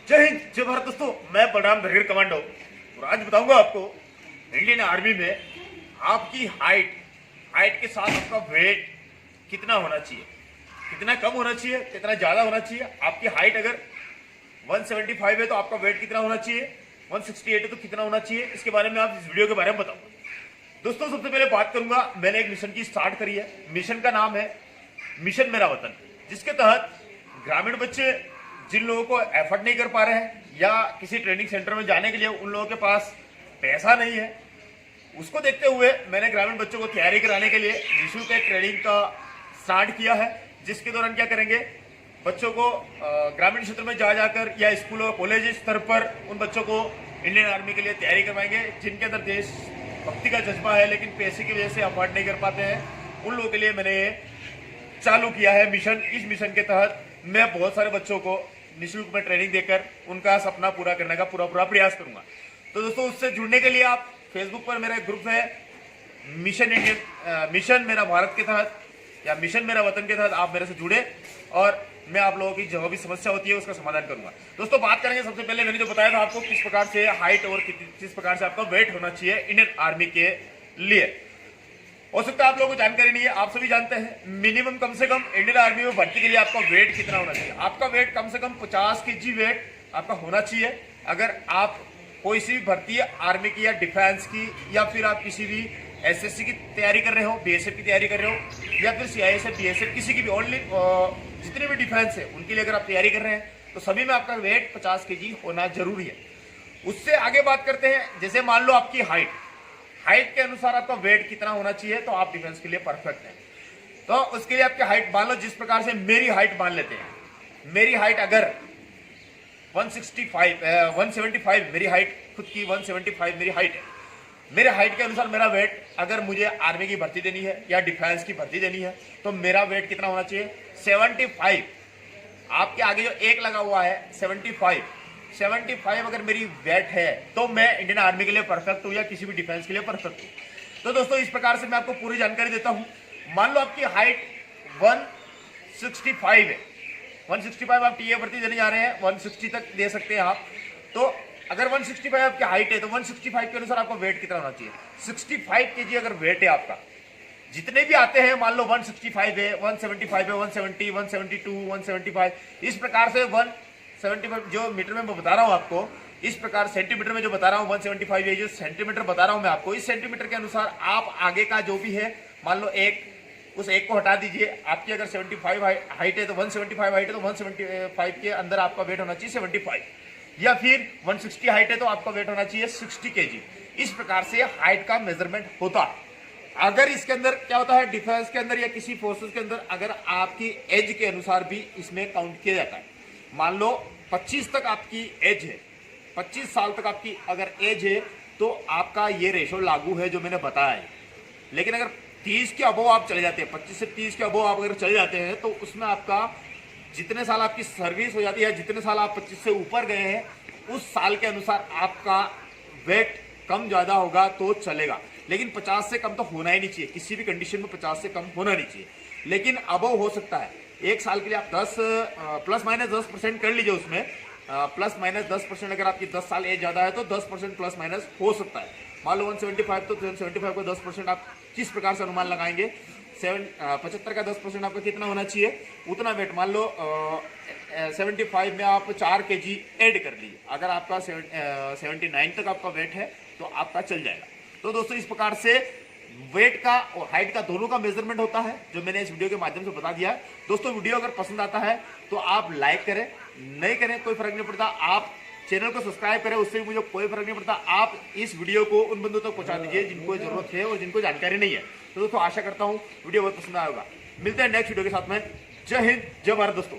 जय हिंद जय भारत दोस्तों, मैं बलराम धरगढ़ कमांडो और आज बताऊंगा आपको इंडियन आर्मी में आपकी हाइट के साथ आपका वेट कितना होना चाहिए, कितना कम होना चाहिए, कितना ज्यादा होना चाहिए। आपकी हाइट अगर 175 है तो आपका वेट कितना होना चाहिए, 168 है तो कितना होना चाहिए, इसके बारे में आप इस वीडियो के बारे में बताऊंगा। दोस्तों सबसे पहले बात करूंगा, मैंने एक मिशन की स्टार्ट करी है। मिशन का नाम है मिशन मेरा वतन, जिसके तहत ग्रामीण बच्चे जिन लोगों को एफर्ट नहीं कर पा रहे हैं या किसी ट्रेनिंग सेंटर में जाने के लिए उन लोगों के पास पैसा नहीं है, उसको देखते हुए मैंने ग्रामीण बच्चों को तैयारी कराने के लिए निःशुल्क एक ट्रेनिंग का स्टार्ट किया है। जिसके दौरान क्या करेंगे, बच्चों को ग्रामीण क्षेत्र में जा जाकर या स्कूल और कॉलेज स्तर पर उन बच्चों को इंडियन आर्मी के लिए तैयारी करवाएंगे जिनके अंदर देश भक्ति का जज्बा है लेकिन पैसे की वजह से अफोर्ड नहीं कर पाते हैं। उन लोगों के लिए मैंने ये चालू किया है मिशन। इस मिशन के तहत मैं बहुत सारे बच्चों को निःशुल्क में ट्रेनिंग देकर उनका सपना पूरा करने का पूरा प्रयास करूंगा। तो दोस्तों उससे जुड़ने के लिए आप फेसबुक पर मेरा एक ग्रुप है मिशन मेरा भारत के तहत या मिशन मेरा वतन के तहत आप मेरे से जुड़े और मैं आप लोगों की जो भी समस्या होती है उसका समाधान करूंगा। दोस्तों बात करेंगे सबसे पहले मैंने जो बताया था आपको किस प्रकार से हाइट और किस प्रकार से आपका वेट होना चाहिए इंडियन आर्मी के लिए। हो सकता है आप लोगों को जानकारी नहीं है, आप सभी जानते हैं मिनिमम कम से कम इंडियन आर्मी में भर्ती के लिए आपका वेट कितना होना चाहिए। आपका वेट कम से कम 50 kg वेट आपका होना चाहिए। अगर आप कोई सी भी भर्ती आर्मी की या डिफेंस की या फिर आप किसी भी एसएससी की तैयारी कर रहे हो, बीएसएफ की तैयारी कर रहे हो या फिर सीआईएसएफ बीएसएफ किसी की भी ओनली जितने भी डिफेंस है उनके लिए अगर आप तैयारी कर रहे हैं तो सभी में आपका वेट 50 kg होना जरूरी है। उससे आगे बात करते हैं, जैसे मान लो आपकी हाइट के अनुसार आपका वेट कितना होना चाहिए तो आप डिफेंस के लिए परफेक्ट हैं। तो उसके लिए आपकी हाइट मान लो, जिस प्रकार से मेरी हाइट मान लेते हैं, मेरी हाइट अगर 175 मेरी हाइट खुद की 175 मेरी हाइट है। मेरे हाइट के अनुसार मेरा वेट, अगर मुझे आर्मी की भर्ती देनी है या डिफेंस की भर्ती देनी है तो मेरा वेट कितना होना चाहिए, 75। आपके आगे जो एक लगा हुआ है 75 अगर मेरी वेट है तो मैं इंडियन आर्मी के लिए परफेक्ट हूं या किसी भी डिफेंस के लिए परफेक्ट हूं। तो दोस्तों इस प्रकार से मैं आपको पूरी जानकारी देता हूं। मान लो आपकी हाइट 165 है, 165 आप टीए भर्ती देने जा रहे हैं, 160 तक दे सकते हैं आप। तो अगर 165 आपकी हाइट है तो 165 के अनुसार आपका वेट कितना होना चाहिए, 65 kg अगर वेट है आपका। जितने भी आते हैं मान लो 165 है, 175 है, 170, 172, 175, इस प्रकार से 175 जो मीटर में मैं बता रहा हूं आपको, इस प्रकार सेंटीमीटर में जो बता रहा हूं 175 ये जो सेंटीमीटर बता रहा हूं मैं आपको, इस सेंटीमीटर के अनुसार आप आगे का जो भी है मान लो उस एक को हटा दीजिए। आपकी अगर 75 हाइट है तो 175 हाइट है तो 175 के अंदर आपका वेट होना चाहिए 75, या फिर 160 हाइट है तो आपका वेट होना चाहिए 60 kg। इस प्रकार से हाइट का मेजरमेंट होता है। अगर इसके अंदर क्या होता है, डिफेंस के अंदर या किसी फोर्सेस के अंदर अगर आपकी एज के अनुसार भी इसमें काउंट किया जाता है। मान लो 25 तक आपकी एज है, 25 साल तक आपकी अगर एज है तो आपका ये रेशो लागू है जो मैंने बताया है। लेकिन अगर 30 के अबव आप चले जाते हैं, 25 से 30 के अबव आप अगर चले जाते हैं तो उसमें आपका जितने साल आपकी सर्विस हो जाती है, जितने साल आप 25 से ऊपर गए हैं उस साल के अनुसार आपका वेट कम ज्यादा होगा तो चलेगा। लेकिन 50 से कम तो होना ही नहीं चाहिए, किसी भी कंडीशन में 50 से कम होना नहीं चाहिए। लेकिन अबव हो सकता है, एक साल के लिए आप 10 प्लस माइनस 10% कर लीजिए। उसमें प्लस माइनस 10% अगर आपकी 10 साल एज ज्यादा है तो 10% प्लस माइनस हो सकता है। मान लो 175 तो 175 को 10% आप किस प्रकार से अनुमान लगाएंगे, 75 का 10% आपका कितना होना चाहिए, उतना वेट मान लो 75 में आप 4 kg ऐड कर लीजिए। अगर आपका 79 तक आपका वेट है तो आपका चल जाएगा। तो दोस्तों इस प्रकार से वेट का और हाइट का दोनों का मेजरमेंट होता है जो मैंने इस वीडियो के माध्यम से बता दिया है। दोस्तों वीडियो अगर पसंद आता है तो आप लाइक करें, नहीं करें कोई फर्क नहीं पड़ता, आप चैनल को सब्सक्राइब करें, उससे भी मुझे कोई फर्क नहीं पड़ता। आप इस वीडियो को उन बंदों तक पहुंचा दीजिए जिनको जरूरत है और जिनको जानकारी नहीं है। तो दोस्तों आशा करता हूं वीडियो बहुत पसंद आएगा। मिलते हैं नेक्स्ट वीडियो के साथ में। जय हिंद जय भारत दोस्तों।